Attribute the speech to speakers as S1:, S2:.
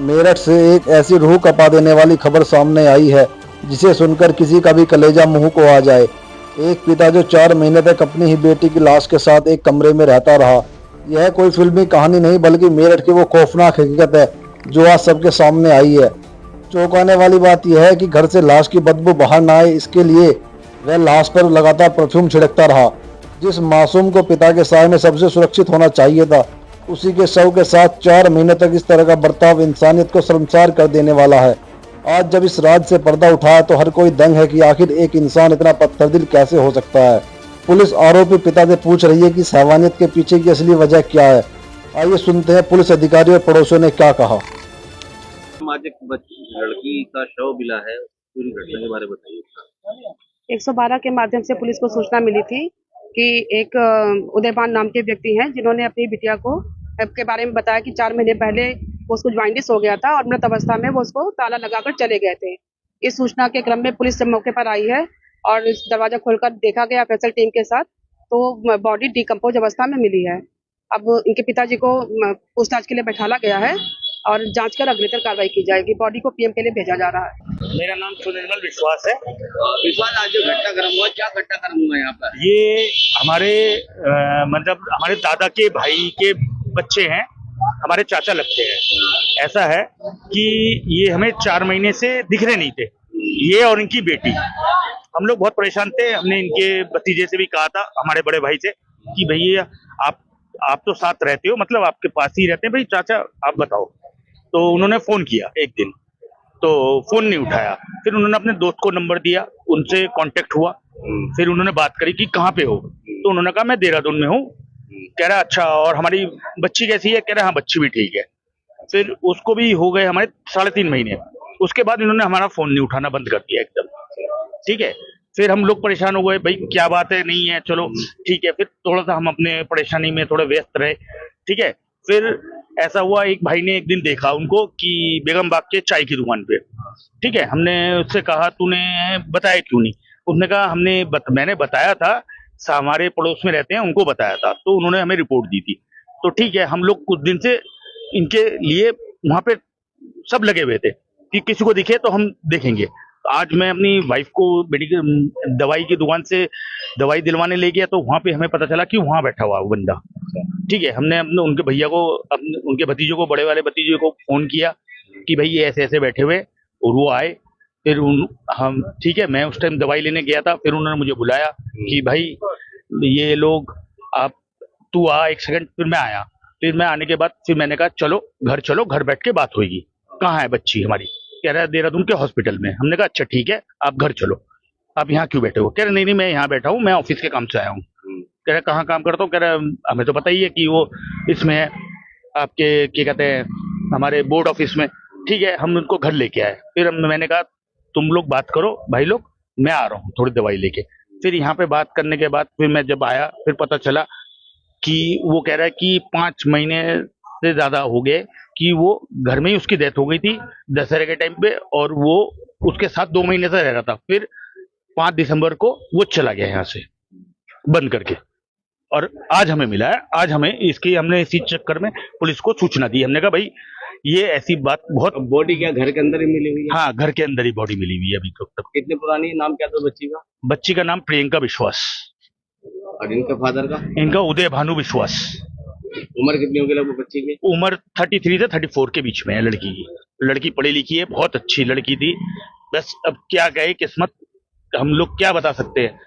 S1: मेरठ से एक ऐसी रूह कपा देने वाली खबर सामने आई है जिसे सुनकर किसी का भी कलेजा मुंह को आ जाए। एक पिता जो 4 महीने तक अपनी ही बेटी की लाश के साथ एक कमरे में रहता रहा। यह कोई फिल्मी कहानी नहीं बल्कि मेरठ की वो खौफनाक हकीकत है जो आज सबके सामने आई है। चौंकाने वाली बात यह है कि घर से लाश की बदबू बाहर ना आए इसके लिए वह लाश पर लगातार परफ्यूम छिड़कता रहा। जिस मासूम को पिता के साय में सबसे सुरक्षित होना चाहिए था, उसी के शव के साथ 4 महीने तक इस तरह का बर्ताव इंसानियत को शर्मसार कर देने वाला है। आज जब इस राज से पर्दा उठाया तो हर कोई दंग है कि आखिर एक इंसान इतना पत्थरदिल कैसे हो सकता है। पुलिस आरोपी पिता से पूछ रही है कि इस हैवानियत के पीछे की असली वजह क्या है। आइए सुनते हैं पुलिस अधिकारी और पड़ोसियों ने क्या कहा।
S2: आज एक लड़की का शव मिला है, पूरी घटना के बारे में बताइए।
S3: 112 के माध्यम से पुलिस को सूचना मिली थी कि एक उदयपान नाम के व्यक्ति हैं जिन्होंने अपनी बिटिया को के बारे में बताया कि 4 महीने पहले वो उसको ज्वाइंटिस हो गया था और मृत अवस्था में वो उसको ताला लगाकर चले गए थे। इस सूचना के क्रम में पुलिस मौके पर आई है और इस दरवाजा खोलकर देखा गया एफएसएल टीम के साथ, तो बॉडी डिकम्पोज अवस्था में मिली है। अब इनके पिताजी को पूछताछ के लिए बैठाला गया है और जांच कर अग्रेतर कार्रवाई की जाएगी। बॉडी को पीएम के लिए भेजा जा रहा है।
S4: मेरा नाम सुनिर्मल विश्वास है।
S2: विश्वास, आज जो घटनाक्रम हुआ, क्या घटनाक्रम हुआ यहाँ पर?
S4: ये हमारे मतलब हमारे दादा के भाई के बच्चे हैं, हमारे चाचा लगते हैं। ऐसा है कि ये हमें 4 महीने से दिख रहे नहीं थे, ये और इनकी बेटी। हम लोग बहुत परेशान थे। हमने इनके भतीजे से भी कहा था, हमारे बड़े भाई से, कि भैया आप तो साथ रहते हो, मतलब आपके पास ही रहते हैं, भाई चाचा आप बताओ। तो उन्होंने फोन किया एक दिन, तो फोन नहीं उठाया। फिर उन्होंने अपने दोस्त को नंबर दिया, उनसे कांटेक्ट हुआ। फिर उन्होंने बात करी कि कहाँ पे हो, तो उन्होंने कहा मैं देहरादून में हूँ। कह रहा अच्छा, और हमारी बच्ची कैसी है? कह रहा हाँ बच्ची भी ठीक है। फिर उसको भी हो गए हमारे 3.5 महीने। उसके बाद इन्होंने हमारा फोन नहीं उठाना बंद कर दिया एकदम। ठीक है, फिर हम लोग परेशान हो गए, भाई क्या बात है, नहीं है, चलो ठीक है। फिर थोड़ा सा हम अपने परेशानी में थोड़े व्यस्त रहे। ठीक है, फिर ऐसा हुआ, एक भाई ने एक दिन देखा उनको कि बेगम बाग के चाय की दुकान पे। ठीक है, हमने उससे कहा तूने बताया क्यों नहीं? उसने कहा मैंने बताया था, हमारे पड़ोस में रहते हैं, उनको बताया था, तो उन्होंने हमें रिपोर्ट दी थी। तो ठीक है, हम लोग कुछ दिन से इनके लिए वहां पे सब लगे हुए थे कि किसी को दिखे तो हम देखेंगे। आज मैं अपनी वाइफ को मेडिकल दवाई की दुकान से दवाई दिलवाने ले गया, तो वहां पे हमें पता चला कि वहां बैठा हुआ वो बंदा। ठीक है, हमने अपने उनके भैया को, उनके भतीजे को, बड़े वाले भतीजे को फोन किया कि भाई ये ऐसे ऐसे बैठे हुए, और वो आए। फिर हम ठीक है, मैं उस टाइम दवाई लेने गया था। फिर उन्होंने मुझे बुलाया कि भाई ये लोग, आप तू आ 1 सेकंड। फिर मैं आया। फिर मैं आने के बाद फिर मैंने कहा चलो घर बैठ के बात होगी। कहाँ है बच्ची हमारी? कह रहा है देहरादून के हॉस्पिटल में। हमने कहा अच्छा ठीक है, आप घर चलो, आप यहाँ क्यों बैठे हो? कह रहे नहीं मैं यहाँ बैठा हूँ, मैं ऑफिस के काम से आया हूँ। कह रहे कहाँ काम करता हूँ? कह रहा हमें तो पता ही है कि वो इसमें है, आपके क्या कहते हैं, हमारे बोर्ड ऑफिस में। ठीक है, हम उनको घर लेके आए। फिर मैंने कहा तुम लोग बात करो भाई लोग, मैं आ रहा हूँ थोड़ी दवाई लेके। फिर यहाँ पे बात करने के बाद फिर मैं जब आया, फिर पता चला कि वो कह रहा है कि 5 महीने से ज्यादा हो गए कि वो घर में ही उसकी डेथ हो गई थी दशहरे के टाइम पे, और वो उसके साथ 2 महीने से रह रहा था। फिर 5 दिसंबर को वो चला गया यहाँ से बंद करके, और आज हमें मिला है। आज हमने इसी चक्कर में पुलिस को सूचना दी। हमने कहा भाई ये ऐसी बात बहुत।
S2: बॉडी क्या घर के अंदर ही मिली हुई है?
S4: हाँ, घर के अंदर ही बॉडी मिली हुई है अभी तक।
S2: कितनी पुरानी है? नाम क्या था बच्ची का?
S4: बच्ची का नाम प्रियंका विश्वास,
S2: और इनका फादर का?
S4: इनका उदय भानु विश्वास।
S2: उम्र कितनी होगी लगभग बच्ची की?
S4: उम्र 33 से 34 के बीच में है लड़की की। लड़की पढ़ी लिखी है, बहुत अच्छी लड़की थी। बस अब क्या कहे किस्मत, हम लोग क्या बता सकते हैं।